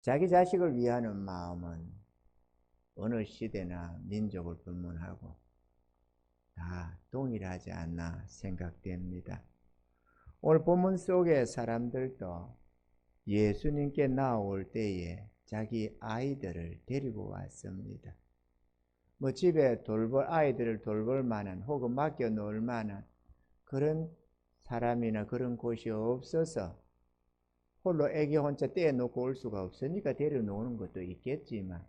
자기 자식을 위하는 마음은 어느 시대나 민족을 불문하고 다 동일하지 않나 생각됩니다. 오늘 본문 속의 사람들도 예수님께 나올 때에 자기 아이들을 데리고 왔습니다. 뭐 집에 아이들을 돌볼 만한 혹은 맡겨 놓을 만한 그런 사람이나 그런 곳이 없어서 홀로 애기 혼자 떼어놓고 올 수가 없으니까 데려놓는 것도 있겠지만,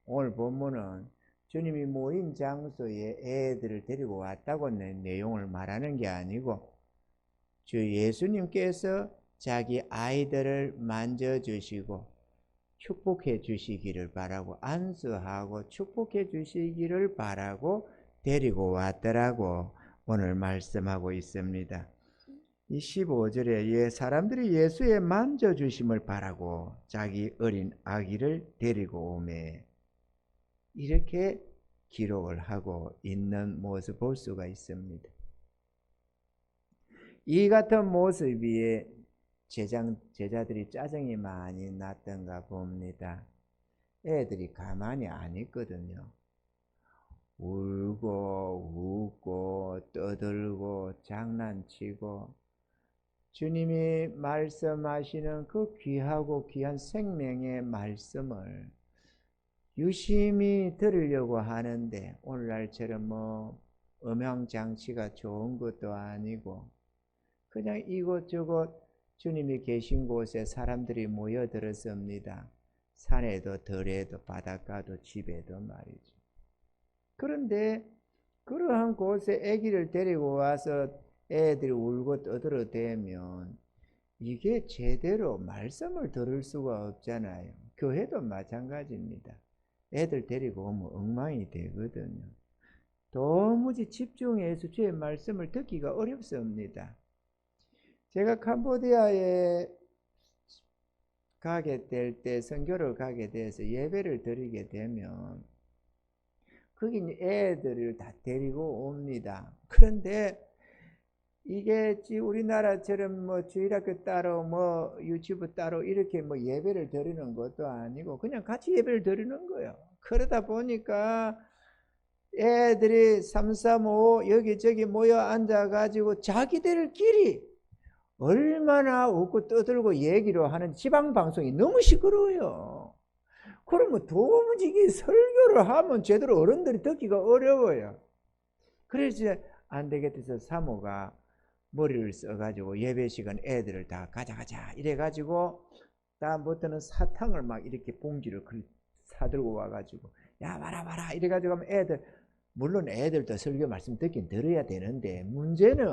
오늘 본문은 주님이 모인 장소에 애들을 데리고 왔다고 내용을 말하는 게 아니고 주 예수님께서 자기 아이들을 만져주시고 축복해 주시기를 바라고, 안수하고 축복해 주시기를 바라고 데리고 왔더라고 오늘 말씀하고 있습니다. 이 15절에 사람들이 예수의 만져주심을 바라고 자기 어린 아기를 데리고 오매, 이렇게 기록을 하고 있는 모습을 볼 수가 있습니다. 이 같은 모습에 제자들이 짜증이 많이 났던가 봅니다. 애들이 가만히 안 있거든요. 울고 웃고 떠들고 장난치고 주님이 말씀하시는 그 귀하고 귀한 생명의 말씀을 유심히 들으려고 하는데, 오늘날처럼 뭐 음향장치가 좋은 것도 아니고 그냥 이곳저곳 주님이 계신 곳에 사람들이 모여들었습니다. 산에도 들에도 바닷가도 집에도 말이죠. 그런데 그러한 곳에 아기를 데리고 와서 애들이 울고 떠들어대면 이게 제대로 말씀을 들을 수가 없잖아요. 교회도 마찬가지입니다. 애들 데리고 오면 엉망이 되거든요. 도무지 집중해서 주의 말씀을 듣기가 어렵습니다. 제가 캄보디아에 가게 될 때, 선교를 가게 돼서 예배를 드리게 되면 거기 애들을 다 데리고 옵니다. 그런데 이게 우리나라처럼 뭐 주일학교 따로 뭐 유치부 따로 이렇게 뭐 예배를 드리는 것도 아니고 그냥 같이 예배를 드리는 거예요. 그러다 보니까 애들이 3, 3, 5 여기저기 모여 앉아가지고 자기들끼리 얼마나 웃고 떠들고 얘기를 하는 지방방송이 너무 시끄러워요. 그러면 도무지 이게 설교를 하면 제대로 어른들이 듣기가 어려워요. 그래서 안 되겠다 사모가 머리를 써가지고 예배 시간 애들을 다 가자 이래가지고 다음부터는 사탕을 막 이렇게 봉지를 사들고 와가지고 야 봐라 이래가지고 하면 애들, 물론 애들도 설교 말씀 듣긴 들어야 되는데 문제는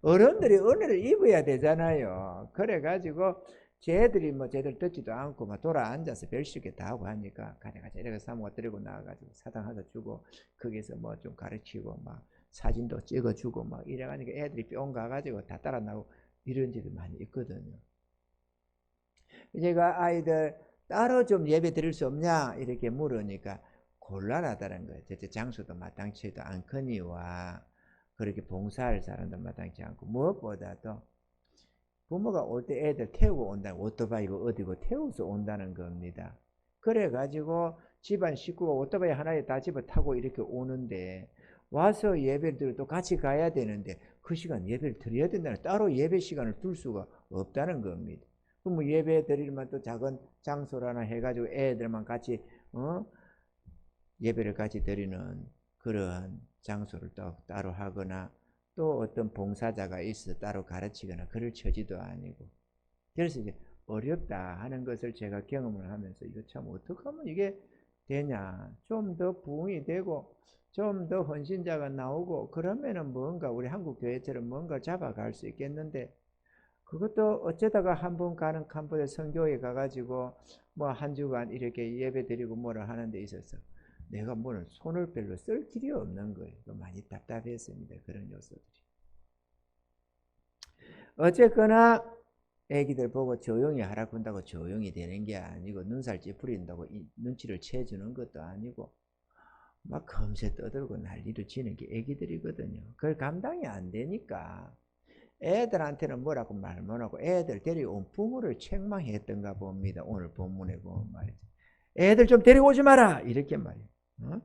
어른들이 은혜를 입어야 되잖아요. 그래가지고 쟤들이 뭐 제대로 듣지도 않고 막 돌아 앉아서 별시게 다 하고 하니까 가자 이래서 사모가 데리고 나와가지고 사탕 하나 주고 거기서 뭐 좀 가르치고 막 사진도 찍어주고 막 이래가니까 애들이 뿅 가가지고 다 따라 나오고 이런 집이 많이 있거든요. 제가 아이들 따로 좀 예배 드릴 수 없냐 이렇게 물으니까 곤란하다는 거예요. 장소도 마땅치도 않거니와 그렇게 봉사할 사람도 마땅치 않고, 무엇보다도 부모가 올 때 애들 태우고 온다는, 오토바이고 어디고 태워서 온다는 겁니다. 그래가지고 집안 식구가 오토바이 하나에 다 집어 타고 이렇게 오는데 와서 예배를 드리고 또 같이 가야 되는데 그 시간 예배를 드려야 된다는, 따로 예배 시간을 둘 수가 없다는 겁니다. 그럼 뭐 예배 드리면 또 작은 장소라나 해가지고 애들만 같이 예배를 같이 드리는 그러한 장소를 또 따로 하거나 또 어떤 봉사자가 있어 따로 가르치거나 그럴 처지도 아니고, 그래서 이제 어렵다 하는 것을 제가 경험을 하면서 이거 참 어떻게 하면 이게 되냐, 좀 더 부흥이 되고 좀 더 헌신자가 나오고 그러면은 뭔가 우리 한국 교회처럼 뭔가 잡아갈 수 있겠는데, 그것도 어쩌다가 한번 가는 캄보디아 선교에 가가지고 뭐 한 주간 이렇게 예배 드리고 뭐를 하는 데 있어서 내가 뭐를 손을 별로 쓸 길이 없는 거예요. 많이 답답했습니다. 그런 요소들이. 어쨌거나 애기들 보고 조용히 하라고 한다고 조용히 되는 게 아니고, 눈살 찌푸린다고 눈치를 채주는 것도 아니고 막 검새 떠들고 난리를 치는 게 애기들이거든요. 그걸 감당이 안 되니까 애들한테는 뭐라고 말 못하고 애들 데리고 부모를 책망했던가 봅니다. 오늘 본문에 보면 말이죠. 애들 좀 데리고 오지 마라 이렇게 말이에요. 어?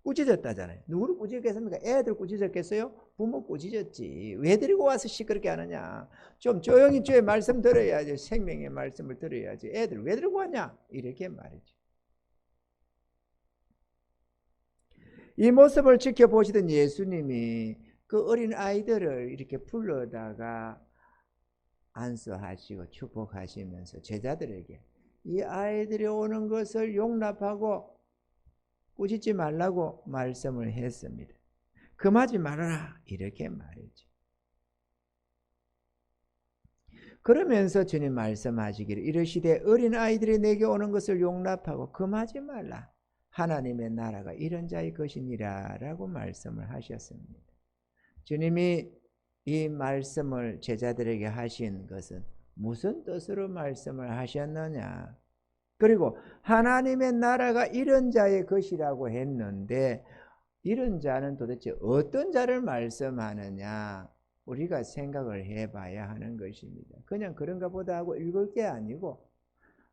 꾸짖었다잖아요. 누구를 꾸짖겠습니까? 애들 꾸짖었겠어요? 부모 꾸짖었지. 왜 데리고 와서 시끄럽게 하느냐. 좀 조용히 주의 말씀 들어야지. 생명의 말씀을 들어야지. 애들 왜 데리고 왔냐 이렇게 말이죠. 이 모습을 지켜보시던 예수님이 그 어린 아이들을 이렇게 불러다가 안수하시고 축복하시면서 제자들에게 이 아이들이 오는 것을 용납하고 꾸짖지 말라고 말씀을 했습니다. 금하지 말아라 이렇게 말했죠. 그러면서 주님 말씀하시기를 이르시되 어린 아이들이 내게 오는 것을 용납하고 금하지 말라. 하나님의 나라가 이런 자의 것이니라 라고 말씀을 하셨습니다. 주님이 이 말씀을 제자들에게 하신 것은 무슨 뜻으로 말씀을 하셨느냐. 그리고 하나님의 나라가 이런 자의 것이라고 했는데 이런 자는 도대체 어떤 자를 말씀하느냐 우리가 생각을 해봐야 하는 것입니다. 그냥 그런가 보다 하고 읽을 게 아니고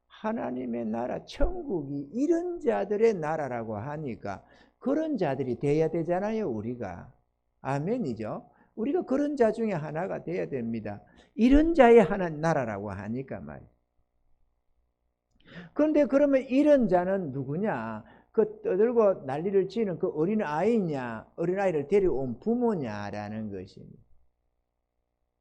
하나님의 나라 천국이 이런 자들의 나라라고 하니까 그런 자들이 돼야 되잖아요. 우리가. 아멘이죠. 우리가 그런 자 중에 하나가 돼야 됩니다. 이런 자의 하나 나라라고 하니까 말이에요. 그런데 그러면 이런 자는 누구냐? 그 떠들고 난리를 치는 그 어린 아이냐? 어린 아이를 데려온 부모냐라는 것입니다.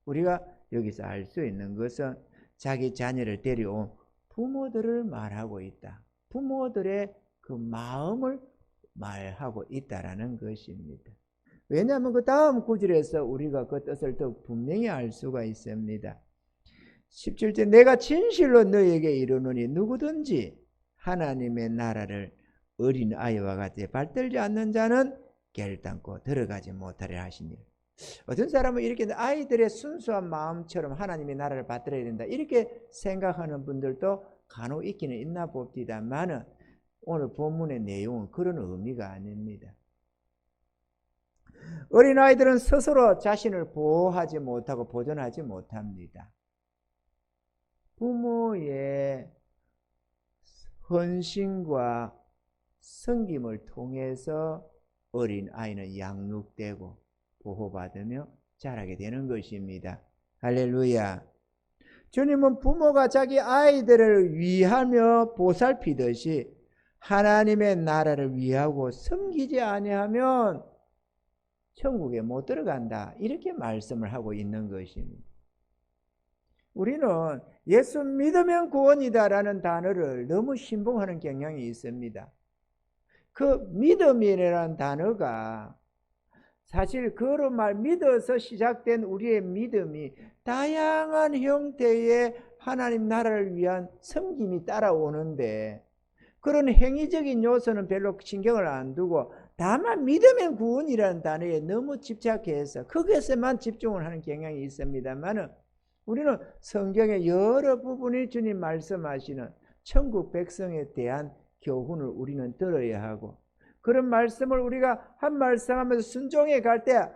우리가 여기서 알 수 있는 것은 자기 자녀를 데려온 부모들을 말하고 있다. 부모들의 그 마음을 말하고 있다라는 것입니다. 왜냐하면 그 다음 구절에서 우리가 그 뜻을 더 분명히 알 수가 있습니다. 17절 내가 진실로 너에게 이르노니 누구든지 하나님의 나라를 어린 아이와 같이 받들지 않는 자는 결단코 들어가지 못하리라 하시니 어떤 사람은 이렇게 아이들의 순수한 마음처럼 하나님의 나라를 받들어야 된다 이렇게 생각하는 분들도 간혹 있기는 있나 봅니다만은 오늘 본문의 내용은 그런 의미가 아닙니다. 어린아이들은 스스로 자신을 보호하지 못하고 보존하지 못합니다. 부모의 헌신과 섬김을 통해서 어린아이는 양육되고 보호받으며 자라게 되는 것입니다. 할렐루야. 주님은 부모가 자기 아이들을 위하며 보살피듯이 하나님의 나라를 위하고 섬기지 아니하면 천국에 못 들어간다 이렇게 말씀을 하고 있는 것입니다. 우리는 예수 믿으면 구원이다라는 단어를 너무 신봉하는 경향이 있습니다. 그 믿음이라는 단어가 사실 그로 말 믿어서 시작된 우리의 믿음이 다양한 형태의 하나님 나라를 위한 섬김이 따라오는데 그런 행위적인 요소는 별로 신경을 안 두고 다만 믿으면 구원이라는 단어에 너무 집착해서 거기에서만 집중을 하는 경향이 있습니다만 우리는 성경의 여러 부분이 주님 말씀하시는 천국 백성에 대한 교훈을 우리는 들어야 하고 그런 말씀을 우리가 한 말씀 하면서 순종해 갈 때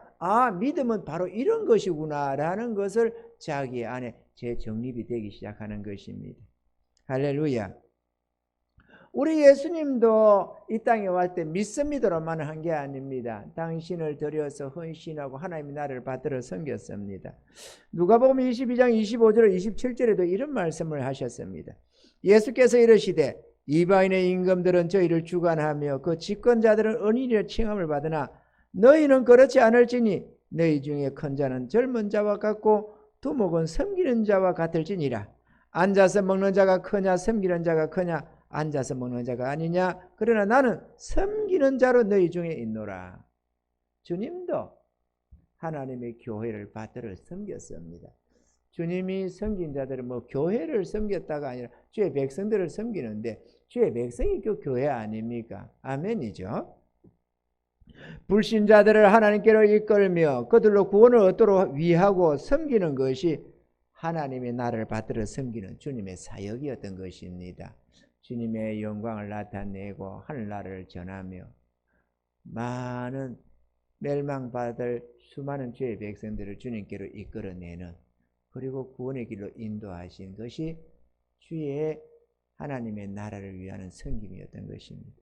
믿음은 바로 이런 것이구나 라는 것을 자기 안에 재정립이 되기 시작하는 것입니다. 할렐루야. 우리 예수님도 이 땅에 왔을 때 믿습니다로만 한 게 아닙니다. 당신을 들여서 헌신하고 하나님의 나라를 받들어 섬겼습니다. 누가복음 22장 25절 27절에도 이런 말씀을 하셨습니다. 예수께서 이르시되 이방인의 임금들은 저희를 주관하며 그 집권자들은 은인이라 칭함을 받으나 너희는 그렇지 않을지니 너희 중에 큰 자는 젊은 자와 같고 두목은 섬기는 자와 같을지니라. 앉아서 먹는 자가 크냐 섬기는 자가 크냐 앉아서 먹는 자가 아니냐. 그러나 나는 섬기는 자로 너희 중에 있노라. 주님도 하나님의 교회를 받들어 섬겼습니다. 주님이 섬긴 자들은 교회를 섬겼다가 아니라 주의 백성들을 섬기는데 주의 백성이 그 교회 아닙니까? 아멘이죠. 불신자들을 하나님께로 이끌며 그들로 구원을 얻도록 위하고 섬기는 것이 하나님의 나라를 받들어 섬기는 주님의 사역이었던 것입니다. 주님의 영광을 나타내고 하늘나라를 전하며 많은 멸망받을 수많은 주의 백성들을 주님께로 이끌어내는, 그리고 구원의 길로 인도하신 것이 주의 하나님의 나라를 위하는 섬김이었던 것입니다.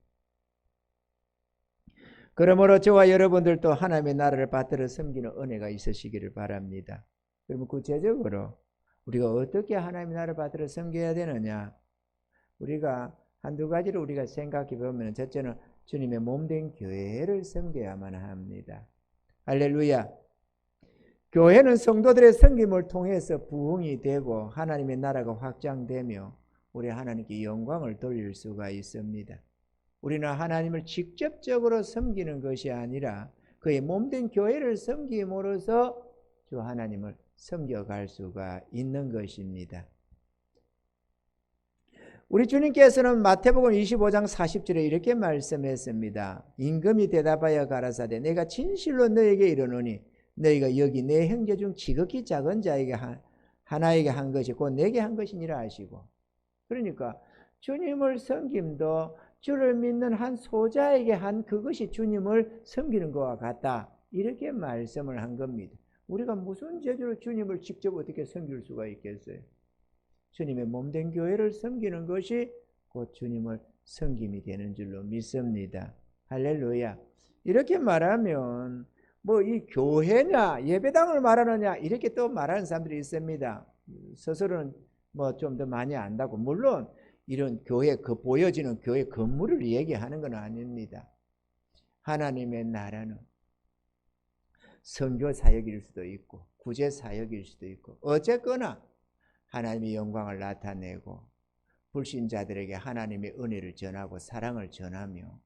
그러므로 저와 여러분들도 하나님의 나라를 받들어 섬기는 은혜가 있으시기를 바랍니다. 그러면 구체적으로 우리가 어떻게 하나님의 나라를 받들어 섬겨야 되느냐? 우리가 한두 가지를 우리가 생각해 보면, 첫째는 주님의 몸된 교회를 섬겨야만 합니다. 할렐루야. 교회는 성도들의 섬김을 통해서 부흥이 되고 하나님의 나라가 확장되며 우리 하나님께 영광을 돌릴 수가 있습니다. 우리는 하나님을 직접적으로 섬기는 것이 아니라 그의 몸된 교회를 섬김으로써 주 하나님을 섬겨갈 수가 있는 것입니다. 우리 주님께서는 마태복음 25장 40절에 이렇게 말씀했습니다. 임금이 대답하여 가라사대 내가 진실로 너에게 이르노니 너희가 여기 내 형제 중 지극히 작은 자에게 하나에게 한 것이 곧 내게 한 것이니라 하시고, 그러니까 주님을 섬김도 주를 믿는 한 소자에게 한 그것이 주님을 섬기는 것과 같다, 이렇게 말씀을 한 겁니다. 우리가 무슨 재주로 주님을 직접 어떻게 섬길 수가 있겠어요? 주님의 몸된 교회를 섬기는 것이 곧 주님을 섬김이 되는 줄로 믿습니다. 할렐루야. 이렇게 말하면 뭐 이 교회냐 예배당을 말하느냐 이렇게 또 말하는 사람들이 있습니다. 스스로는 뭐 좀 더 많이 안다고. 물론 이런 교회, 그 보여지는 교회 건물을 얘기하는 건 아닙니다. 하나님의 나라는 선교 사역일 수도 있고 구제 사역일 수도 있고, 어쨌거나 하나님의 영광을 나타내고 불신자들에게 하나님의 은혜를 전하고 사랑을 전하며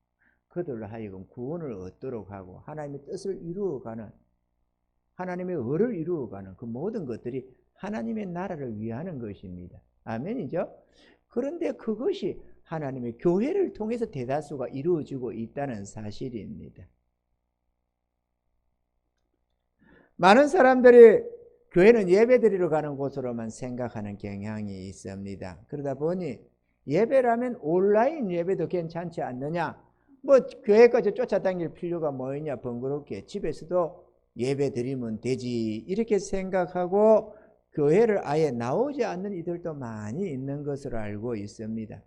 그들로 하여금 구원을 얻도록 하고 하나님의 뜻을 이루어가는, 하나님의 의를 이루어가는 그 모든 것들이 하나님의 나라를 위하는 것입니다. 아멘이죠? 그런데 그것이 하나님의 교회를 통해서 대다수가 이루어지고 있다는 사실입니다. 많은 사람들이 교회는 예배드리러 가는 곳으로만 생각하는 경향이 있습니다. 그러다 보니 예배라면 온라인 예배도 괜찮지 않느냐, 뭐 교회까지 쫓아다닐 필요가 뭐 있냐, 번거롭게 집에서도 예배 드리면 되지, 이렇게 생각하고 교회를 아예 나오지 않는 이들도 많이 있는 것으로 알고 있습니다.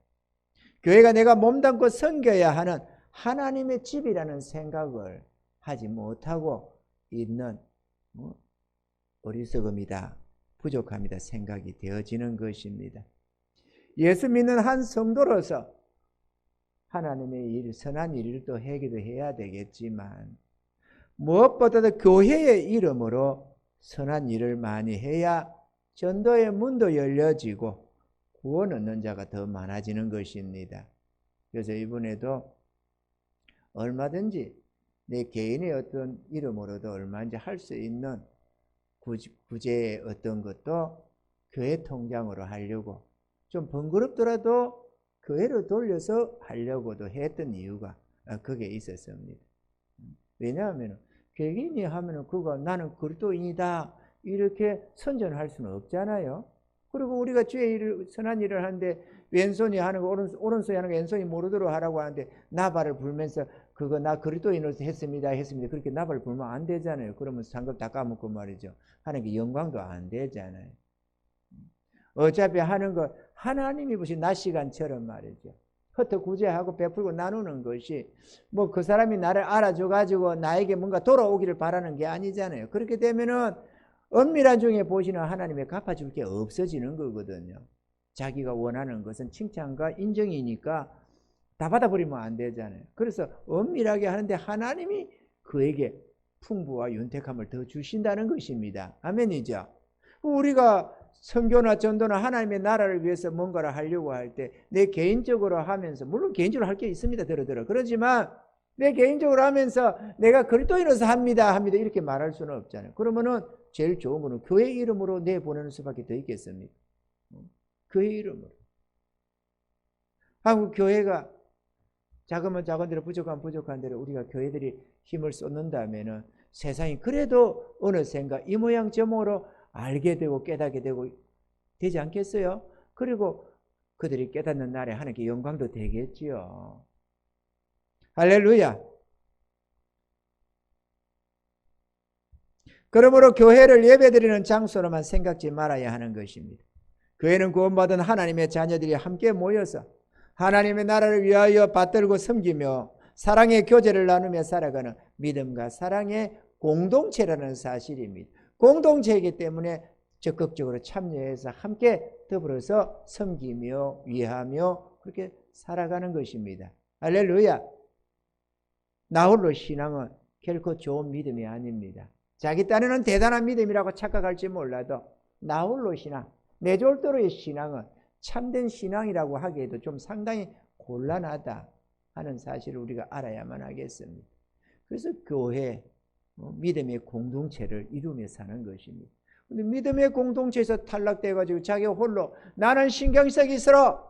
교회가 내가 몸담고 섬겨야 하는 하나님의 집이라는 생각을 하지 못하고 있는 어리석음이다, 부족함이다 생각이 되어지는 것입니다. 예수 믿는 한 성도로서 하나님의 일, 선한 일을 또 하기도 해야 되겠지만 무엇보다도 교회의 이름으로 선한 일을 많이 해야 전도의 문도 열려지고 구원 얻는 자가 더 많아지는 것입니다. 그래서 이번에도 얼마든지 내 개인의 어떤 이름으로도 얼마든지 할 수 있는 구제의 어떤 것도 교회 통장으로 하려고, 좀 번거롭더라도 교회로 돌려서 하려고도 했던 이유가 그게 있었습니다. 왜냐하면 개인이 하면은 그거 나는 그리스도인이다 이렇게 선전할 수는 없잖아요. 그리고 우리가 주의 일을, 선한 일을 하는데 왼손이 하는 거 오른손이 하는 거 왼손이 모르도록 하라고 하는데 나발을 불면서 그거 나 그리스도인으로서 했습니다 그렇게 나발을 불면 안 되잖아요. 그러면서 장갑 다 까먹고 말이죠. 하나님께 영광도 안 되잖아요. 어차피 하는 거 하나님이 보신 낮 시간처럼 말이죠. 흩어 구제하고 베풀고 나누는 것이 뭐 그 사람이 나를 알아줘 가지고 나에게 뭔가 돌아오기를 바라는 게 아니잖아요. 그렇게 되면은 엄밀한 중에 보시는 하나님의 갚아줄 게 없어지는 거거든요. 자기가 원하는 것은 칭찬과 인정이니까 다 받아버리면 안 되잖아요. 그래서 엄밀하게 하는데 하나님이 그에게 풍부와 윤택함을 더 주신다는 것입니다. 아멘이죠. 우리가 선교나 전도나 하나님의 나라를 위해서 뭔가를 하려고 할 때 내 개인적으로 하면서, 물론 개인적으로 할 게 있습니다. 그러지만 내 개인적으로 하면서 내가 그리스도인으로서 합니다 이렇게 말할 수는 없잖아요. 그러면은 제일 좋은 거는 교회 이름으로 내보내는 수밖에 더 있겠습니까? 교회 이름으로. 한국 교회가 작으면 작은 대로 부족하면 부족한 대로 우리가 교회들이 힘을 쏟는다면은 세상이 그래도 어느샌가 이 모양 저 모양으로 알게 되고 깨닫게 되고 되지 않겠어요? 그리고 그들이 깨닫는 날에 하나님께 영광도 되겠지요. 할렐루야. 그러므로 교회를 예배드리는 장소로만 생각지 말아야 하는 것입니다. 교회는 구원받은 하나님의 자녀들이 함께 모여서 하나님의 나라를 위하여 받들고 섬기며 사랑의 교제를 나누며 살아가는 믿음과 사랑의 공동체라는 사실입니다. 공동체이기 때문에 적극적으로 참여해서 함께 더불어서 섬기며 위하며 그렇게 살아가는 것입니다. 할렐루야. 나 홀로 신앙은 결코 좋은 믿음이 아닙니다. 자기 딴에는 대단한 믿음이라고 착각할지 몰라도 나 홀로 신앙, 내 절도로의 신앙은 참된 신앙이라고 하기에도 좀 상당히 곤란하다 하는 사실을 우리가 알아야만 하겠습니다. 그래서 교회, 믿음의 공동체를 이루며 사는 것입니다. 근데 믿음의 공동체에서 탈락돼가지고 자기 홀로 나는 신경 쓰기 싫어,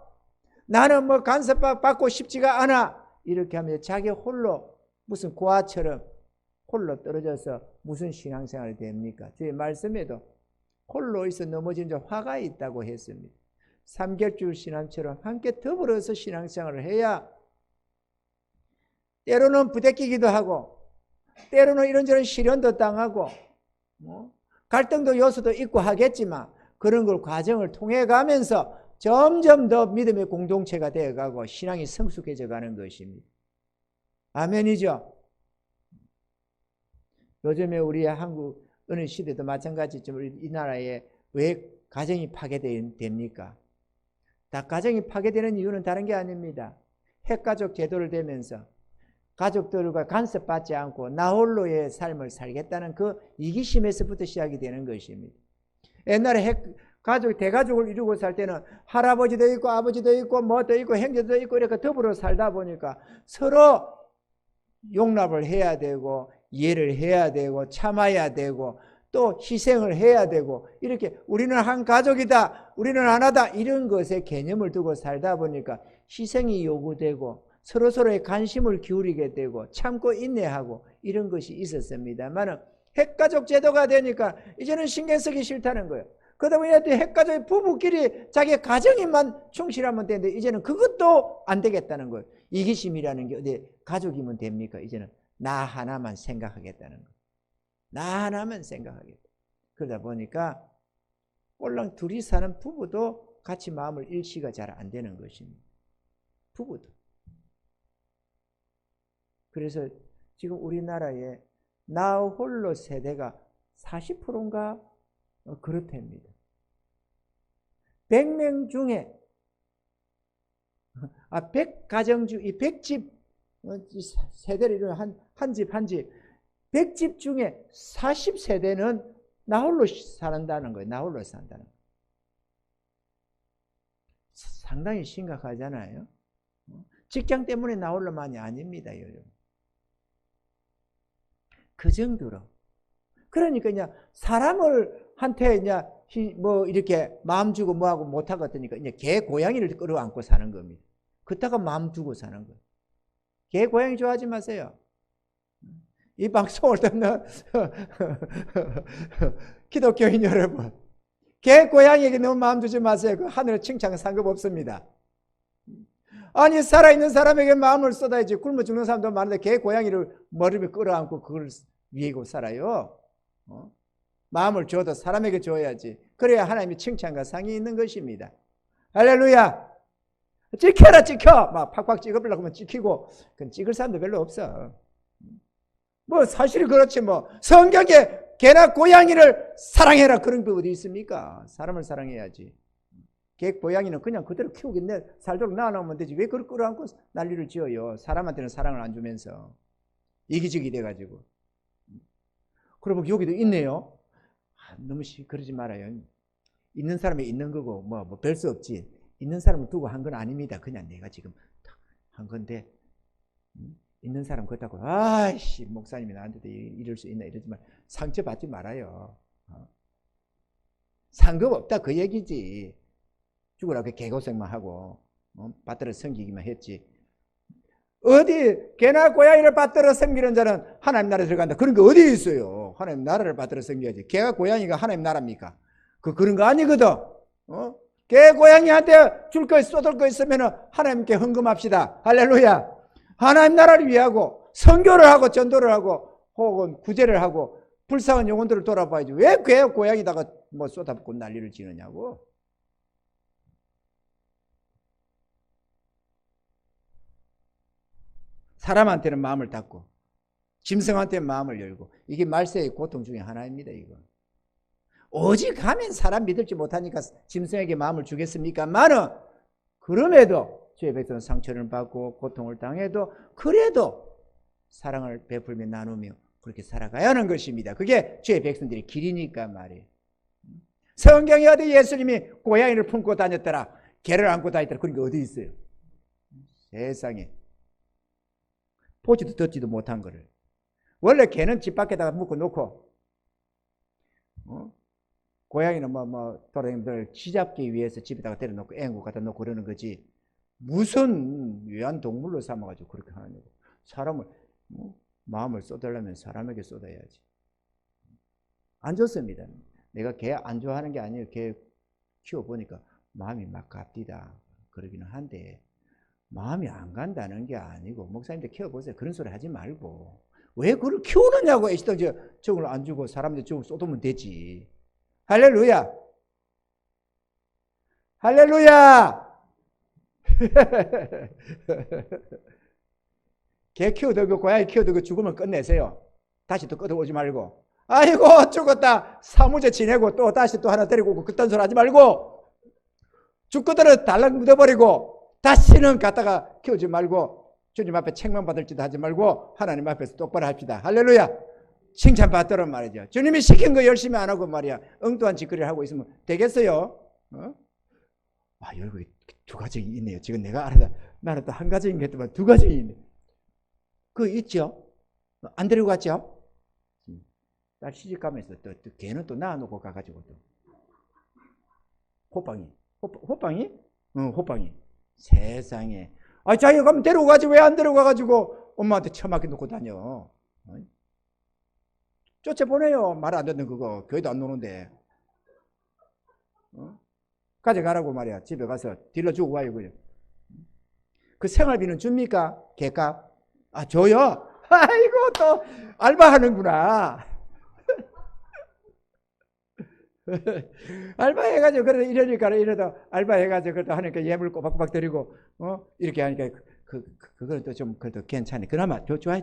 나는 뭐 간섭 받고 싶지가 않아, 이렇게 하면 자기 홀로 무슨 고아처럼 홀로 떨어져서 무슨 신앙생활이 됩니까? 저희 말씀에도 홀로 있어 넘어진 자 화가 있다고 했습니다. 삼겹줄 신앙처럼 함께 더불어서 신앙생활을 해야 때로는 부대끼기도 하고 때로는 이런저런 시련도 당하고 갈등도 요소도 있고 하겠지만 그런 걸 과정을 통해 가면서 점점 더 믿음의 공동체가 되어가고 신앙이 성숙해져 가는 것입니다. 아멘이죠. 요즘에 우리 한국 어느 시대도 마찬가지지만 우리 이 나라에 왜 가정이 파괴됩니까? 다 가정이 파괴되는 이유는 다른 게 아닙니다. 핵가족 제도를 대면서 가족들과 간섭받지 않고 나 홀로의 삶을 살겠다는 그 이기심에서부터 시작이 되는 것입니다. 옛날에 대가족을 이루고 살 때는 할아버지도 있고 아버지도 있고 뭐도 있고 형제도 있고 이렇게 더불어 살다 보니까 서로 용납을 해야 되고 이해를 해야 되고 참아야 되고 또 희생을 해야 되고 이렇게 우리는 한 가족이다, 우리는 하나다, 이런 것에 개념을 두고 살다 보니까 희생이 요구되고 서로서로의 관심을 기울이게 되고 참고 인내하고 이런 것이 있었습니다만 핵가족 제도가 되니까 이제는 신경 쓰기 싫다는 거예요. 그러다 보니 핵가족의 부부끼리 자기 가정에만 충실하면 되는데 이제는 그것도 안 되겠다는 거예요. 이기심이라는 게 어디 가족이면 됩니까? 이제는 나 하나만 생각하겠다는 거예요. 나 하나만 생각하겠다. 그러다 보니까 꼴랑 둘이 사는 부부도 같이 마음을 일치가 잘 안 되는 것입니다. 부부도. 그래서 지금 우리나라에 나 홀로 세대가 40%인가 그렇답니다. 100명 중에 100가정 중 이 100집 세대를 이루는 한 집 100집 중에 40세대는 나 홀로 산다는 거예요. 나 홀로 산다는 거예요. 상당히 심각하잖아요. 직장 때문에 나 홀로만이 아닙니다, 여러분. 그 정도로. 그러니까 이제 사람을 한테 이제 뭐 이렇게 마음 주고 뭐하고 못하거든요. 이제 개 고양이를 끌어안고 사는 겁니다. 그따가 마음 두고 사는 거예요. 개 고양이 좋아하지 마세요. 이 방송을 듣는 기독교인 여러분, 개 고양이에게 너무 마음 두지 마세요. 그 하늘의 칭찬은 상관없습니다. 아니 살아있는 사람에게 마음을 쏟아야지. 굶어 죽는 사람도 많은데 개 고양이를 머리를 끌어안고 그걸 위하고 살아요. 마음을 줘도 사람에게 줘야지. 그래야 하나님의 칭찬과 상이 있는 것입니다. 할렐루야. 찍혀라 찍혀. 막 팍팍 찍어보려고 하면 찍히고 그건 찍을 사람도 별로 없어. 뭐 사실 그렇지 뭐 성경에 개나 고양이를 사랑해라 그런 게 어디 있습니까? 사람을 사랑해야지. 개 고양이는 그냥 그대로 키우겠네. 살도록 낳아놓으면 되지. 왜 그걸 끌어안고 난리를 지어요? 사람한테는 사랑을 안 주면서 이기적이 돼가지고. 그러고 여기도 있네요. 너무 그러지 말아요. 있는 사람이 있는 거고 뭐 별 수 없지. 있는 사람을 두고 한 건 아닙니다. 그냥 내가 지금 한 건데 있는 사람 그렇다고 아이씨 목사님이 나한테 이럴 수 있나 이러지만 상처받지 말아요. 상관없다 그 얘기지. 죽으라고 개고생만 하고 받들어 섬기기만 했지. 어디 개나 고양이를 받들어 섬기는 자는 하나님 나라에 들어간다. 그런 게 어디 있어요. 하나님 나라를 받들어 섬겨야지. 개가 고양이가 하나님 나라입니까? 그런 거 아니거든. 개 고양이한테 줄 거 쏟을 거 있으면 하나님께 헌금합시다. 할렐루야. 하나님 나라를 위하고 선교를 하고 전도를 하고 혹은 구제를 하고 불쌍한 영혼들을 돌아봐야지. 왜 개 고양이다가 뭐 쏟아붓고 난리를 지느냐고. 사람한테는 마음을 닫고 짐승한테는 마음을 열고, 이게 말세의 고통 중에 하나입니다. 이거 오직 하면 사람 믿을지 못하니까 짐승에게 마음을 주겠습니까? 많은 그럼에도 주의 백성은 상처를 받고 고통을 당해도 그래도 사랑을 베풀며 나누며 그렇게 살아가야 하는 것입니다. 그게 주의 백성들의 길이니까 말이에요. 성경에 어디 예수님이 고양이를 품고 다녔더라, 개를 안고 다녔더라, 그런 게 어디 있어요? 세상에. 보지도 듣지도 못한 거를. 원래 개는 집 밖에다가 묶어 놓고, 고양이는 돌아다니는 쥐잡기 위해서 집에다가 데려놓고 앵구 갖다 놓고 그러는 거지, 무슨 외환동물로 삼아가지고 그렇게 하느냐고. 사람을, 마음을 쏟으려면 사람에게 쏟아야지. 안 좋습니다. 내가 개 안 좋아하는 게 아니에요. 개 키워보니까 마음이 막 갑디다. 그러기는 한데, 마음이 안 간다는 게 아니고, 목사님들 키워보세요. 그런 소리 하지 말고. 왜 그걸 키우느냐고. 애시당 저걸 안 주고 사람들 저걸 쏟으면 되지. 할렐루야. 할렐루야. 개 키워두고 고양이 키워두고 죽으면 끝내세요. 다시 또 끌어오지 말고. 아이고 죽었다 사무제 지내고 또 다시 또 하나 데리고 오고 그딴 소리 하지 말고, 죽거들은 달랑 묻어버리고 다시는 갖다가 키우지 말고, 주님 앞에 책망 받을지도 하지 말고 하나님 앞에서 똑바로 합시다. 할렐루야. 칭찬받더란 말이죠. 주님이 시킨 거 열심히 안 하고 말이야 엉뚱한 짓거리를 하고 있으면 되겠어요? 여기 두 가정이 있네요. 지금 내가 알아다 나는 또 한 가정인 게 했더만 두 가정이 있네. 그거 있죠? 안 데리고 갔죠? 딸 시집 가면서 또 걔는 또 낳아놓고 가가지고 또 호빵이. 응, 호빵이. 세상에. 자기가 가면 데리고 가지 왜 안 데리고 가가지고 엄마한테 처맞게 놓고 다녀. 쫓아보내요. 말 안 듣는 그거. 교회도 안 노는데. 가져가라고 말이야. 집에 가서 딜러주고 와요. 그 생활비는 줍니까? 개값? 줘요? 아이고 또 알바하는구나. 알바해가지고 그래도 이러니까 이러다 알바해가지고 그래도 하니까 예물 꼬박꼬박 드리고 이렇게 하니까 그거는 또 좀 그래도 괜찮네. 그나마 좋아해.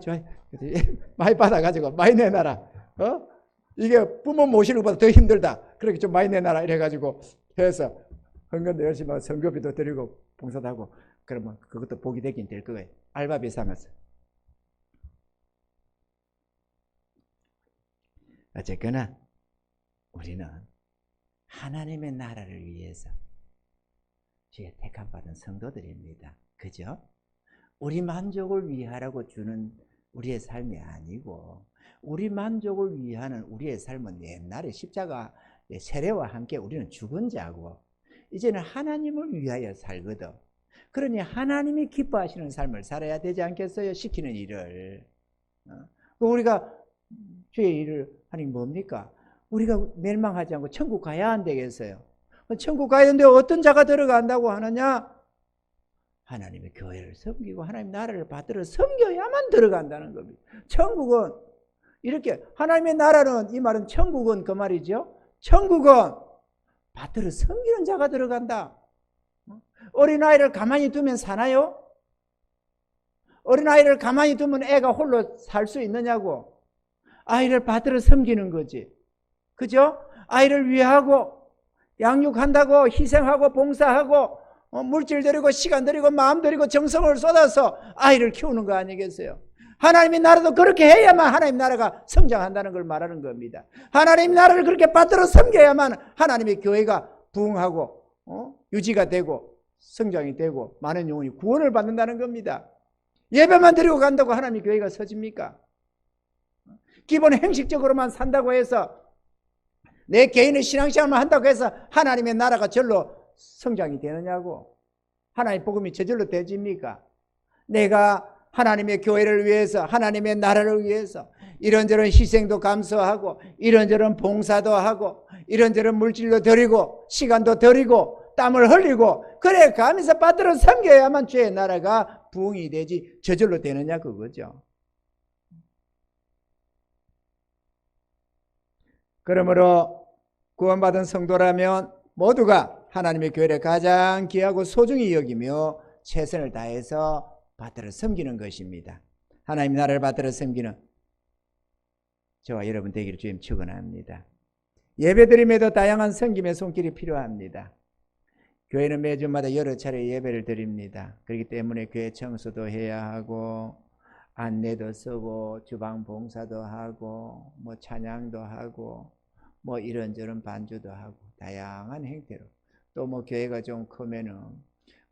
많이 받아가지고 많이 내놔라. 이게 부모 모시는 것보다 더 힘들다. 그렇게 좀 많이 내놔라 이래가지고 해서 헌금도 열심히 하고 선교비도 드리고 봉사도 하고, 그러면 그것도 복이 되긴 될 거예요. 알바비 삼아서. 어쨌거나 우리는 하나님의 나라를 위해서 주의 택함받은 성도들입니다. 그죠? 우리 만족을 위하라고 주는 우리의 삶이 아니고, 우리 만족을 위하는 우리의 삶은 옛날에 십자가 세례와 함께 우리는 죽은 자고 이제는 하나님을 위하여 살거든. 그러니 하나님이 기뻐하시는 삶을 살아야 되지 않겠어요? 시키는 일을. 우리가 주의 일을 하는 게 뭡니까? 우리가 멸망하지 않고 천국 가야 안 되겠어요? 천국 가야 되는데 어떤 자가 들어간다고 하느냐? 하나님의 교회를 섬기고 하나님 나라를 받들어 섬겨야만 들어간다는 겁니다. 천국은 이렇게, 하나님의 나라는, 이 말은 천국은 그 말이죠. 천국은 받들어 섬기는 자가 들어간다. 어린아이를 가만히 두면 사나요? 어린아이를 가만히 두면 애가 홀로 살 수 있느냐고. 아이를 받들어 섬기는 거지. 그죠? 아이를 위하고 양육한다고 희생하고 봉사하고 물질 들이고 시간 들이고 마음 들이고 정성을 쏟아서 아이를 키우는 거 아니겠어요? 하나님의 나라도 그렇게 해야만 하나님 나라가 성장한다는 걸 말하는 겁니다. 하나님 나라를 그렇게 받들어 섬겨야만 하나님의 교회가 부흥하고 유지가 되고 성장이 되고 많은 영혼이 구원을 받는다는 겁니다. 예배만 드리고 간다고 하나님의 교회가 서집니까? 기본 행식적으로만 산다고 해서, 내 개인의 신앙생활만 한다고 해서 하나님의 나라가 절로 성장이 되느냐고. 하나님의 복음이 저절로 되집니까? 내가 하나님의 교회를 위해서, 하나님의 나라를 위해서 이런저런 희생도 감수하고 이런저런 봉사도 하고 이런저런 물질도 드리고 시간도 드리고 땀을 흘리고 그래 가면서 받들어 섬겨야만 주의 나라가 부흥이 되지 저절로 되느냐 그거죠. 그러므로 구원받은 성도라면 모두가 하나님의 교회를 가장 귀하고 소중히 여기며 최선을 다해서 받들어 섬기는 것입니다. 하나님 나라를 받들어 섬기는 저와 여러분 되기를 주님 축원합니다. 예배드림에도 다양한 섬김의 손길이 필요합니다. 교회는 매주마다 여러 차례 예배를 드립니다. 그렇기 때문에 교회 청소도 해야 하고 안내도 쓰고 주방 봉사도 하고 뭐 찬양도 하고 뭐 이런저런 반주도 하고 다양한 행태로 또 뭐 교회가 좀 크면은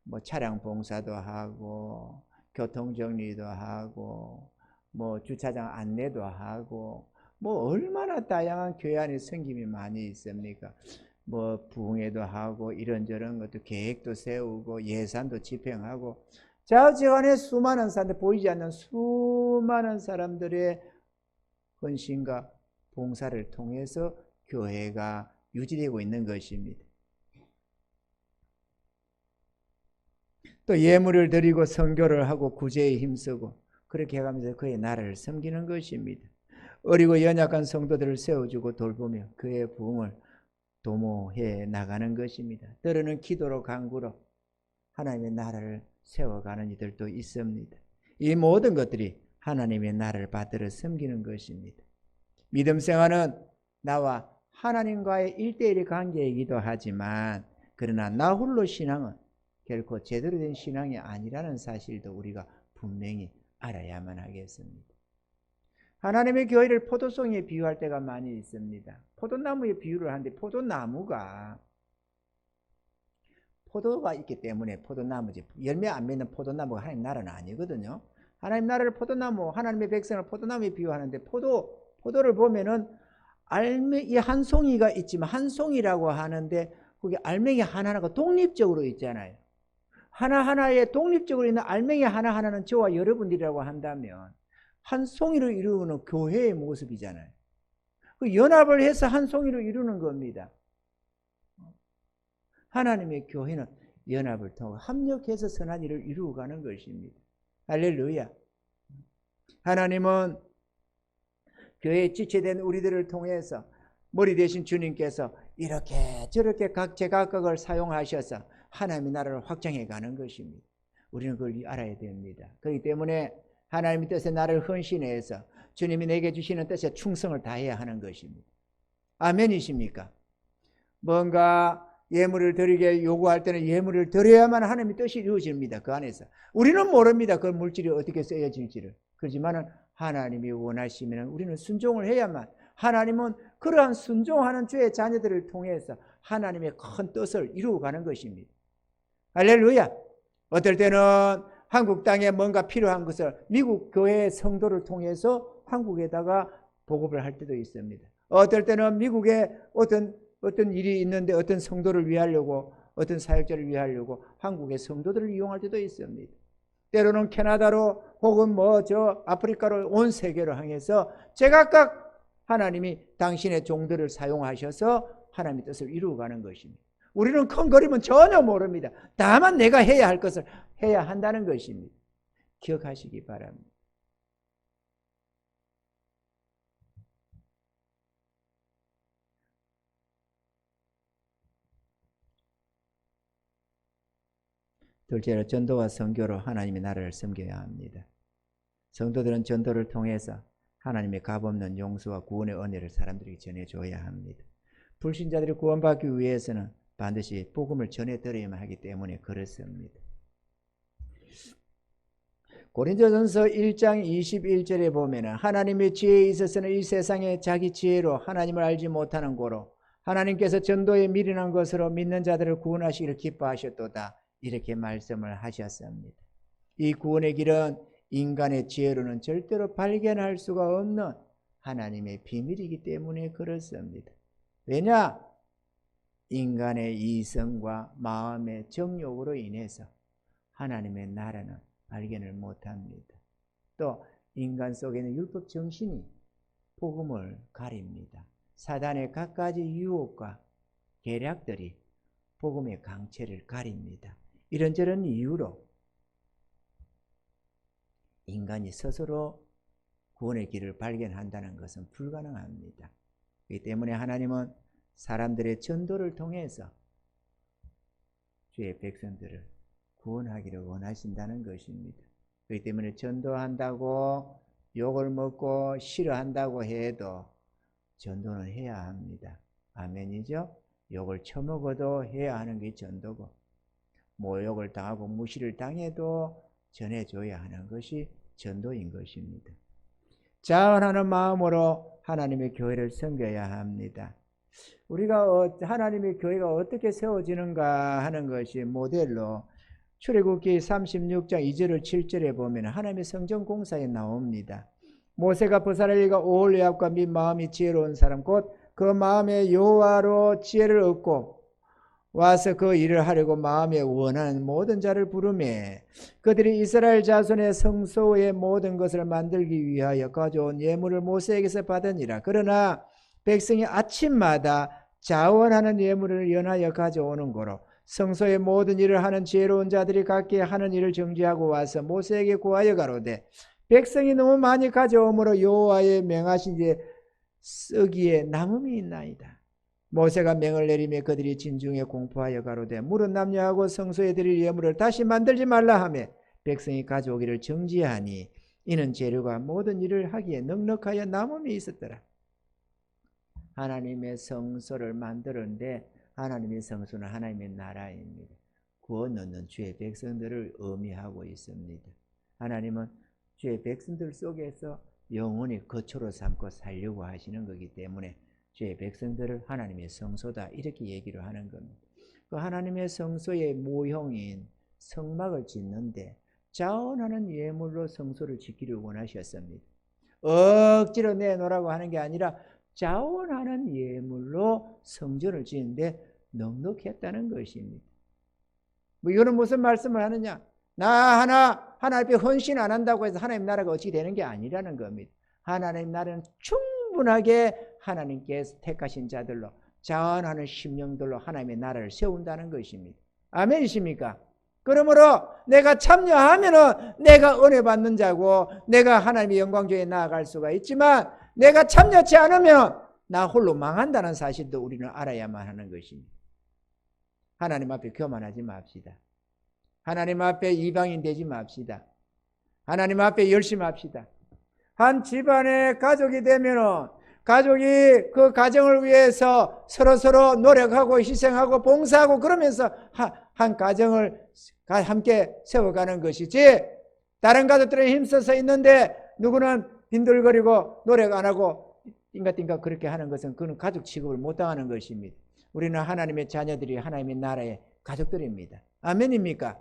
뭐 차량 봉사도 하고 교통 정리도 하고 뭐 주차장 안내도 하고 뭐 얼마나 다양한 교회 안에 섬김이 많이 있습니까? 뭐 부흥회도 하고 이런저런 것도 계획도 세우고 예산도 집행하고 좌우지간에 수많은 사람들 보이지 않는 수많은 사람들의 헌신과 봉사를 통해서 교회가 유지되고 있는 것입니다. 또 예물을 드리고 선교를 하고 구제에 힘쓰고 그렇게 해가면서 그의 나라를 섬기는 것입니다. 어리고 연약한 성도들을 세워주고 돌보며 그의 부흥을 도모해 나가는 것입니다. 때로는 기도로 간구로 하나님의 나라를 세워가는 이들도 있습니다. 이 모든 것들이 하나님의 나라를 받들어 섬기는 것입니다. 믿음 생활은 나와 하나님과의 1:1의 관계이기도 하지만 그러나 나 홀로 신앙은 결코 제대로 된 신앙이 아니라는 사실도 우리가 분명히 알아야만 하겠습니다. 하나님의 교회를 포도송이에 비유할 때가 많이 있습니다. 포도나무에 비유를 하는데 포도나무가 포도가 있기 때문에 포도나무지 열매 안 맺는 포도나무가 하나님 나라는 아니거든요. 하나님 나라를 포도나무, 하나님의 백성을 포도나무에 비유하는데 포도를 보면은 이 한 송이가 있지만 한 송이라고 하는데 그게 알맹이 하나하나가 독립적으로 있잖아요. 하나하나에 독립적으로 있는 알맹이 하나하나는 저와 여러분들이라고 한다면 한 송이를 이루는 교회의 모습이잖아요. 그 연합을 해서 한 송이를 이루는 겁니다. 하나님의 교회는 연합을 통해 합력해서 선한 일을 이루어가는 것입니다. 할렐루야. 하나님은 교회에 지체된 우리들을 통해서 머리 대신 주님께서 이렇게 저렇게 각제각각을 사용하셔서 하나님의 나라를 확장해 가는 것입니다. 우리는 그걸 알아야 됩니다. 그렇기 때문에 하나님의 뜻에 나를 헌신해서 주님이 내게 주시는 뜻에 충성을 다해야 하는 것입니다. 아멘이십니까? 뭔가 예물을 드리게 요구할 때는 예물을 드려야만 하나님의 뜻이 이루어집니다. 그 안에서 우리는 모릅니다. 그 물질이 어떻게 쓰여질지를. 그렇지만 하나님이 원하시면 우리는 순종을 해야만, 하나님은 그러한 순종하는 주의 자녀들을 통해서 하나님의 큰 뜻을 이루어가는 것입니다. 할렐루야. 어떨 때는 한국 땅에 뭔가 필요한 것을 미국 교회의 성도를 통해서 한국에다가 보급을 할 때도 있습니다. 어떨 때는 미국에 어떤 일이 있는데 어떤 성도를 위하려고, 어떤 사역자를 위하려고 한국의 성도들을 이용할 때도 있습니다. 때로는 캐나다로 혹은 아프리카로 온 세계로 향해서 제각각 하나님이 당신의 종들을 사용하셔서 하나님의 뜻을 이루어가는 것입니다. 우리는 큰 그림은 전혀 모릅니다. 다만 내가 해야 할 것을 해야 한다는 것입니다. 기억하시기 바랍니다. 둘째로 전도와 선교로 하나님의 나라를 섬겨야 합니다. 성도들은 전도를 통해서 하나님의 값없는 용서와 구원의 은혜를 사람들에게 전해줘야 합니다. 불신자들이 구원받기 위해서는 반드시 복음을 전해드려야만 하기 때문에 그렇습니다. 고린도전서 1장 21절에 보면 하나님의 지혜에 있어서는 이 세상에 자기 지혜로 하나님을 알지 못하는 고로 하나님께서 전도에 미련한 것으로 믿는 자들을 구원하시기를 기뻐하셨도다, 이렇게 말씀을 하셨습니다. 이 구원의 길은 인간의 지혜로는 절대로 발견할 수가 없는 하나님의 비밀이기 때문에 그렇습니다. 왜냐? 인간의 이성과 마음의 정욕으로 인해서 하나님의 나라는 발견을 못합니다. 또 인간 속에는 율법 정신이 복음을 가립니다. 사단의 갖가지 유혹과 계략들이 복음의 강체를 가립니다. 이런저런 이유로 인간이 스스로 구원의 길을 발견한다는 것은 불가능합니다. 그렇기 때문에 하나님은 사람들의 전도를 통해서 주의 백성들을 구원하기를 원하신다는 것입니다. 그렇기 때문에 전도한다고 욕을 먹고 싫어한다고 해도 전도는 해야 합니다. 아멘이죠? 욕을 처먹어도 해야 하는 게 전도고, 모욕을 당하고 무시를 당해도 전해줘야 하는 것이 전도인 것입니다. 자원하는 마음으로 하나님의 교회를 섬겨야 합니다. 우리가 하나님의 교회가 어떻게 세워지는가 하는 것이 모델로 출애굽기 36장 2절을 7절에 보면 하나님의 성전 공사에 나옵니다. 모세가 부사엘과 오홀리압과 및 마음이 지혜로운 사람 곧 그 마음에 여호와로 지혜를 얻고 와서 그 일을 하려고 마음에 원하는 모든 자를 부르매 그들이 이스라엘 자손의 성소의 모든 것을 만들기 위하여 가져온 예물을 모세에게서 받으니라. 그러나 백성이 아침마다 자원하는 예물을 연하여 가져오는 거로 성소의 모든 일을 하는 지혜로운 자들이 각기 하는 일을 정지하고 와서 모세에게 구하여 가로되 백성이 너무 많이 가져오므로 여호와의 명하신 데 쓰기에 남음이 있나이다. 모세가 명을 내리며 그들이 진중에 공포하여 가로되 물은 남녀하고 성소에 드릴 예물을 다시 만들지 말라 하며 백성이 가져오기를 정지하니 이는 재료가 모든 일을 하기에 넉넉하여 남음이 있었더라. 하나님의 성소를 만드는데 하나님의 성소는 하나님의 나라입니다. 구원 얻는 주의 백성들을 의미하고 있습니다. 하나님은 주의 백성들 속에서 영원히 거처로 삼고 살려고 하시는 거기 때문에 주의 백성들을 하나님의 성소다 이렇게 얘기를 하는 겁니다. 그 하나님의 성소의 모형인 성막을 짓는데 자원하는 예물로 성소를 짓기를 원하셨습니다. 억지로 내놓으라고 하는 게 아니라 자원하는 예물로 성전을 짓는데 넉넉했다는 것입니다. 뭐 이거는 무슨 말씀을 하느냐? 나 하나님 앞에 헌신 안 한다고 해서 하나님 나라가 어찌 되는 게 아니라는 겁니다. 하나님 나라는 충분하게 하나님께서 택하신 자들로 자원하는 심령들로 하나님의 나라를 세운다는 것입니다. 아멘이십니까? 그러므로 내가 참여하면은 내가 은혜 받는 자고 내가 하나님의 영광조에 나아갈 수가 있지만 내가 참여치 않으면 나 홀로 망한다는 사실도 우리는 알아야만 하는 것입니다. 하나님 앞에 교만하지 맙시다. 하나님 앞에 이방인 되지 맙시다. 하나님 앞에 열심합시다. 한 집안의 가족이 되면은 가족이 그 가정을 위해서 서로 노력하고 희생하고 봉사하고 그러면서 한 가정을 함께 세워가는 것이지 다른 가족들은 힘써서 있는데 누구는 빈들거리고 노력 안 하고 띵가띵가 그렇게 하는 것은 그는 가족 취급을 못 당하는 것입니다. 우리는 하나님의 자녀들이 하나님의 나라의 가족들입니다. 아멘입니까?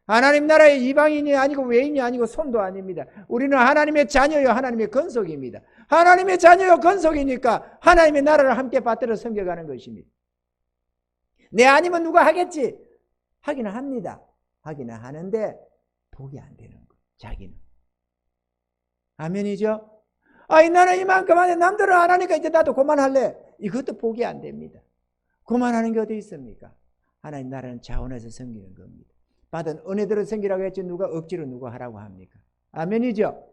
하나님 나라의 이방인이 아니고 외인이 아니고 손도 아닙니다. 우리는 하나님의 자녀요 하나님의 건속입니다. 하나님의 자녀요 건속이니까 하나님의 나라를 함께 받들어 섬겨가는 것입니다. 내 아니면 누가 하겠지? 하기는 합니다. 하기는 하는데 복이 안 되는 거예요. 자기는. 아멘이죠? 아이 나는 이만큼 하는데 남들은 안 하니까 이제 나도 그만할래. 이것도 복이 안 됩니다. 그만하는 게 어디 있습니까? 하나님 나라는 자원해서 섬기는 겁니다. 받은 은혜대로 섬기라고 했지 누가 억지로 누가 하라고 합니까? 아멘이죠?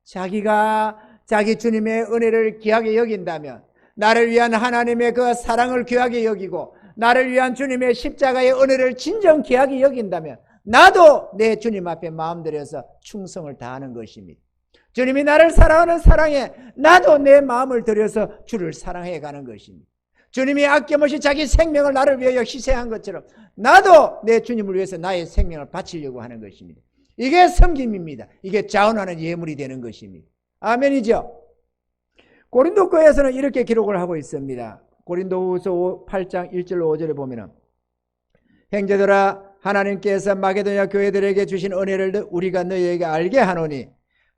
자기가 자기 주님의 은혜를 귀하게 여긴다면 나를 위한 하나님의 그 사랑을 귀하게 여기고 나를 위한 주님의 십자가의 은혜를 진정 귀하게 여긴다면 나도 내 주님 앞에 마음 들여서 충성을 다하는 것입니다. 주님이 나를 사랑하는 사랑에 나도 내 마음을 들여서 주를 사랑해 가는 것입니다. 주님이 아낌없이 자기 생명을 나를 위하여 희생한 것처럼 나도 내 주님을 위해서 나의 생명을 바치려고 하는 것입니다. 이게 섬김입니다. 이게 자원하는 예물이 되는 것입니다. 아멘이죠? 고린도서에서는 이렇게 기록을 하고 있습니다. 고린도후서 8장 1절로 5절에 보면은 형제들아 하나님께서 마게도냐 교회들에게 주신 은혜를 우리가 너희에게 알게 하노니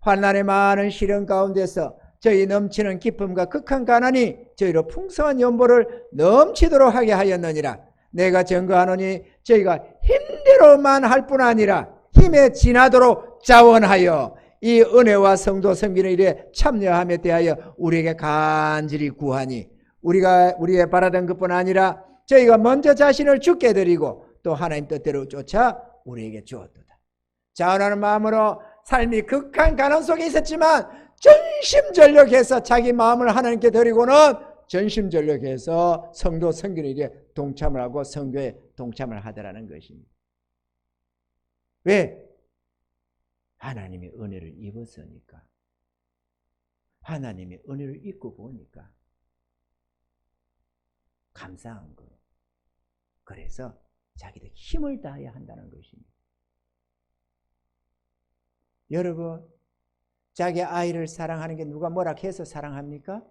환난의 많은 시련 가운데서 저희 넘치는 기쁨과 극한 가난이 저희로 풍성한 연보를 넘치도록 하게 하였느니라. 내가 증거하노니 저희가 힘대로만 할 뿐 아니라 힘에 지나도록 자원하여 이 은혜와 성도 섬기는 일에 참여함에 대하여 우리에게 간절히 구하니 우리의 바라던 것뿐 아니라 저희가 먼저 자신을 주께 드리고 또 하나님 뜻대로 쫓아 우리에게 주었도다. 자원하는 마음으로 삶이 극한 가난 속에 있었지만 전심전력해서 자기 마음을 하나님께 드리고는 전심전력해서 성도 섬기는 일에 동참을 하고 성교에 동참을 하더라는 것입니다. 왜? 하나님의 은혜를 입었으니까. 하나님의 은혜를 입고 보니까 감사한 거예요. 그래서 자기들 힘을 다해야 한다는 것입니다. 여러분, 자기 아이를 사랑하는 게 누가 뭐라 해서 사랑합니까?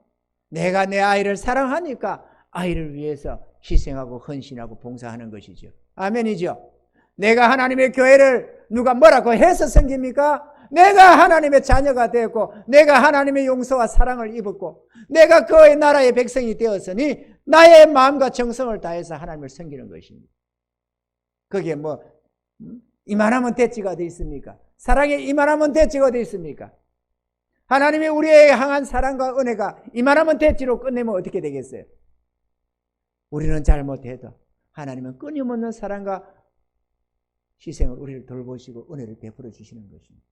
내가 내 아이를 사랑하니까 아이를 위해서 희생하고 헌신하고 봉사하는 것이죠. 아멘이죠. 내가 하나님의 교회를 누가 뭐라고 해서 섬깁니까? 내가 하나님의 자녀가 되었고 내가 하나님의 용서와 사랑을 입었고 내가 그의 나라의 백성이 되었으니 나의 마음과 정성을 다해서 하나님을 섬기는 것입니다. 그게 뭐 이만하면 대치가 어디 있습니까? 사랑에 이만하면 대치가 어디 있습니까? 하나님이 우리에게 향한 사랑과 은혜가 이만하면 대치로 끝내면 어떻게 되겠어요? 우리는 잘못해도 하나님은 끊임없는 사랑과 희생을 우리를 돌보시고 은혜를 베풀어 주시는 것입니다.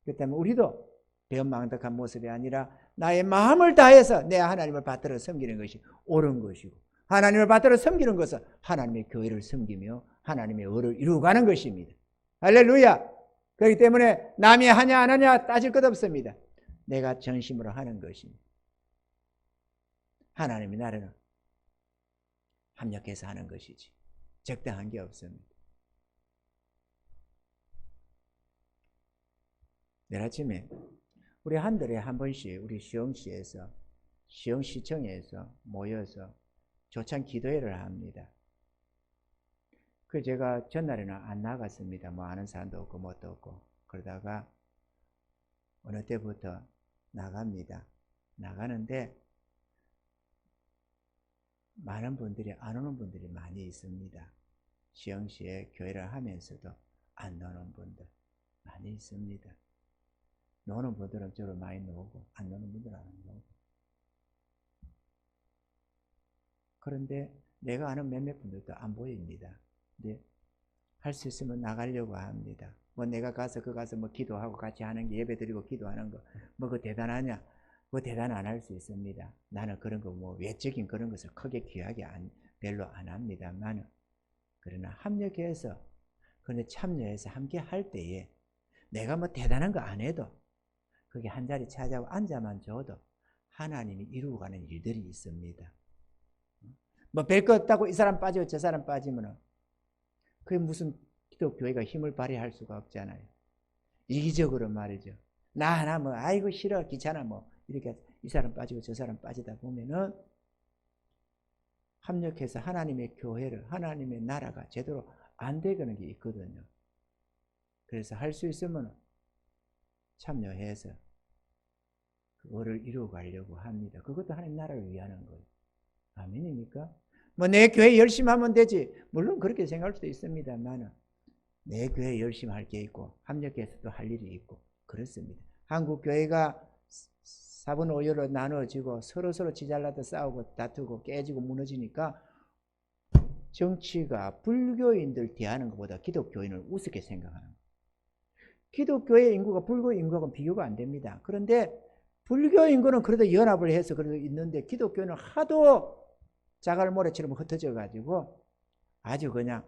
그렇기 때문에 우리도 배은망덕한 모습이 아니라 나의 마음을 다해서 내 하나님을 받들어 섬기는 것이 옳은 것이고 하나님을 받들어 섬기는 것은 하나님의 교회를 섬기며 하나님의 의를 이루어가는 것입니다. 할렐루야! 그렇기 때문에 남이 하냐 안 하냐 따질 것 없습니다. 내가 전심으로 하는 것입니다. 하나님의 나라는 합력해서 하는 것이지 적당한 게 없습니다. 내일 아침에 우리 한 달에 한 번씩 우리 시흥시에서 시흥시청에서 모여서 조찬 기도회를 합니다. 그 제가 전날에는 안 나갔습니다. 뭐 아는 사람도 없고 뭣도 없고 그러다가 어느 때부터 나갑니다. 나가는데 많은 분들이 안 오는 분들이 많이 있습니다. 시흥시에 교회를 하면서도 안 노는 분들 많이 있습니다. 노는 분들은 저를 많이 노고 안 노는 분들은 안 노고. 그런데 내가 아는 몇몇 분들도 안 보입니다. 근데 할 수 있으면 나가려고 합니다. 뭐 내가 가서 뭐 기도하고 같이 하는 게 예배 드리고 기도하는 거 뭐 그 대단하냐? 뭐 대단 안 할 수 있습니다. 나는 그런 거 뭐 외적인 그런 것을 크게 귀하게 별로 안 합니다만 그러나 합력해서 그런데 참여해서 함께 할 때에 내가 뭐 대단한 거 안 해도 그게 한 자리 차지하고 앉아만 줘도 하나님이 이루어가는 일들이 있습니다. 뭐 별 거 없다고 이 사람 빠지고 저 사람 빠지면은 그게 무슨 기독교회가 힘을 발휘할 수가 없잖아요. 이기적으로 말이죠. 나 하나 뭐 아이고 싫어 귀찮아 뭐 이렇게 이 사람 빠지고 저 사람 빠지다 보면은 합력해서 하나님의 교회를 하나님의 나라가 제대로 안 되는 게 있거든요. 그래서 할 수 있으면 참여해서 그거를 이루어가려고 합니다. 그것도 하나님 나라를 위하는 거예요. 아멘입니까? 뭐 내 교회 열심히 하면 되지. 물론 그렇게 생각할 수도 있습니다만 내 교회 열심히 할 게 있고 합력해서 또 할 일이 있고 그렇습니다. 한국 교회가 4분 5요로 나눠지고 서로 지잘나도 싸우고 다투고 깨지고 무너지니까 정치가 불교인들 대하는 것보다 기독교인을 우습게 생각하는 거예요. 기독교의 인구가 불교 인구하고는 비교가 안 됩니다. 그런데 불교 인구는 그래도 연합을 해서 그래도 있는데 기독교는 하도 자갈모래처럼 흩어져 가지고 아주 그냥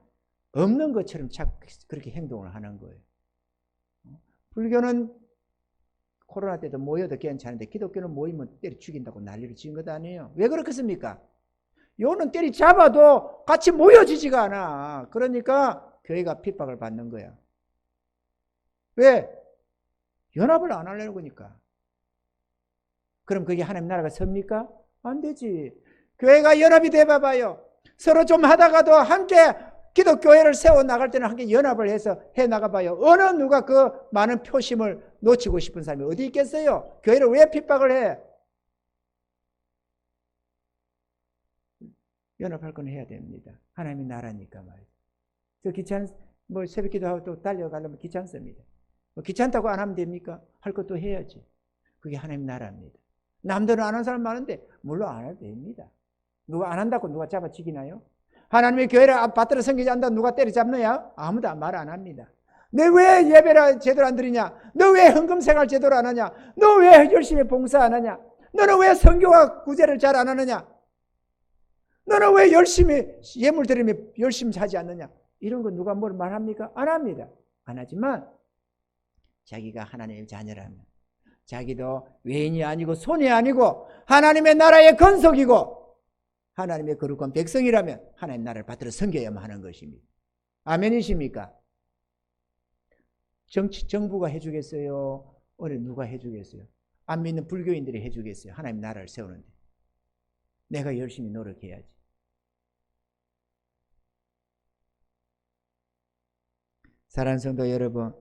없는 것처럼 그렇게 행동을 하는 거예요. 불교는 코로나 때도 모여도 괜찮은데 기독교는 모이면 때려 죽인다고 난리를 지은 것 아니에요. 왜 그렇겠습니까? 요는 때리 잡아도 같이 모여지지가 않아. 그러니까 교회가 핍박을 받는 거야. 왜? 연합을 안 하려는 거니까. 그럼 그게 하나님 나라가 섭니까? 안 되지. 교회가 연합이 돼봐봐요. 서로 좀 하다가도 함께 기독교회를 세워나갈 때는 함께 연합을 해서 해나가봐요. 어느 누가 그 많은 표심을 놓치고 싶은 사람이 어디 있겠어요? 교회를 왜 핍박을 해? 연합할 건 해야 됩니다. 하나님의 나라니까 말이죠. 뭐 새벽 기도하고 또 달려가려면 귀찮습니다. 뭐 귀찮다고 안 하면 됩니까? 할 것도 해야지. 그게 하나님 나라입니다. 남들은 안 하는 사람 많은데 물론 안 해도 됩니다. 누가 안 한다고 누가 잡아치기나요? 하나님의 교회를 받들어 섬기지 않는다 누가 때려잡느냐? 아무도 말 안 합니다. 너 왜 예배를 제대로 안 드리냐? 너 왜 헌금 생활 제대로 안 하냐? 너 왜 열심히 봉사 안 하냐? 너는 왜 선교와 구제를 잘 안 하느냐? 너는 왜 열심히 예물 드리며 열심히 하지 않느냐? 이런 거 누가 뭘 말합니까? 안 합니다. 안 하지만 자기가 하나님의 자녀라면, 자기도 외인이 아니고 손이 아니고 하나님의 나라의 건석이고 하나님의 거룩한 백성이라면 하나님 나라를 받들어 섬겨야만 하는 것입니다. 아멘이십니까? 정부가 해주겠어요? 어느 누가 해주겠어요? 안 믿는 불교인들이 해주겠어요? 하나님 나라를 세우는데 내가 열심히 노력해야지. 사랑하는 성도 여러분,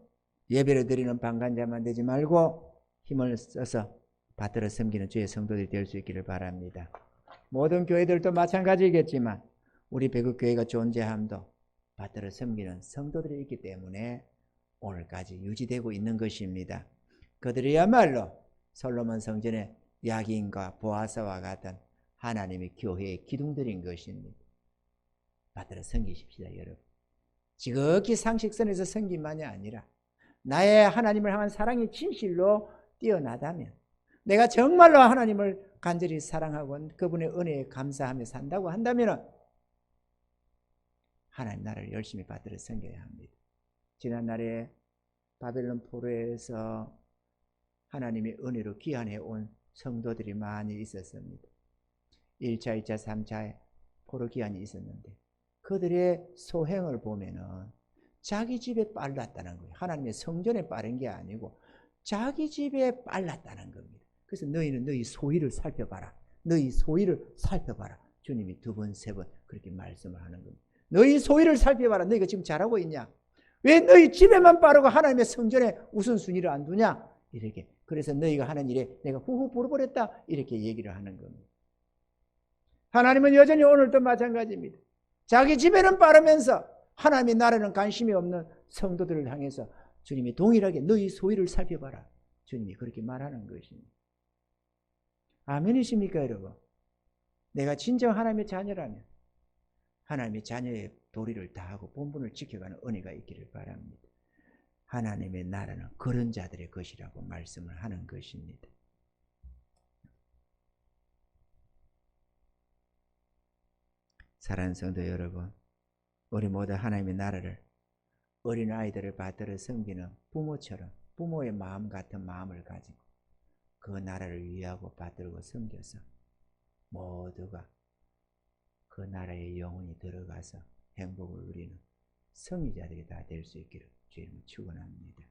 예배를 드리는 방관자만 되지 말고 힘을 써서 받들어 섬기는 주의 성도들이 될 수 있기를 바랍니다. 모든 교회들도 마찬가지겠지만 우리 배국교회가 존재함도 받들어 섬기는 성도들이 있기 때문에 오늘까지 유지되고 있는 것입니다. 그들이야말로 솔로몬 성전의 야긴과 보아사와 같은 하나님의 교회의 기둥들인 것입니다. 받들어 섬기십시다, 여러분. 지극히 상식선에서 섬김만이 아니라 나의 하나님을 향한 사랑이 진실로 뛰어나다면, 내가 정말로 하나님을 간절히 사랑하고 그분의 은혜에 감사하며 산다고 한다면 하나님 나라를 열심히 받들어 섬겨야 합니다. 지난날에 바벨론 포로에서 하나님의 은혜로 귀환해 온 성도들이 많이 있었습니다. 1차, 2차, 3차에 포로 귀환이 있었는데 그들의 소행을 보면은 자기 집에 빨랐다는 거예요. 하나님의 성전에 빠른 게 아니고 자기 집에 빨랐다는 겁니다. 그래서 너희는 너희 소위를 살펴봐라. 너희 소위를 살펴봐라. 주님이 2번, 3번 그렇게 말씀을 하는 겁니다. 너희 소위를 살펴봐라. 너희가 지금 잘하고 있냐? 왜 너희 집에만 빠르고 하나님의 성전에 우선순위를 안 두냐? 이렇게. 그래서 너희가 하는 일에 내가 후후 불어버렸다. 이렇게 얘기를 하는 겁니다. 하나님은 여전히 오늘도 마찬가지입니다. 자기 집에는 빠르면서 하나님의 나라는 관심이 없는 성도들을 향해서 주님이 동일하게 너희 소위를 살펴봐라. 주님이 그렇게 말하는 것입니다. 아멘이십니까, 여러분? 내가 진정 하나님의 자녀라면 하나님의 자녀의 도리를 다하고 본분을 지켜가는 은혜가 있기를 바랍니다. 하나님의 나라는 그런 자들의 것이라고 말씀을 하는 것입니다. 사랑하는 성도 여러분, 우리 모두 하나님의 나라를 어린아이들을 받들어 섬기는 부모처럼 부모의 마음 같은 마음을 가지고 그 나라를 위하고 받들고 섬겨서 모두가 그 나라의 영혼이 들어가서 행복을 누리는 성리자들이 다 될 수 있기를 주님을 축원합니다.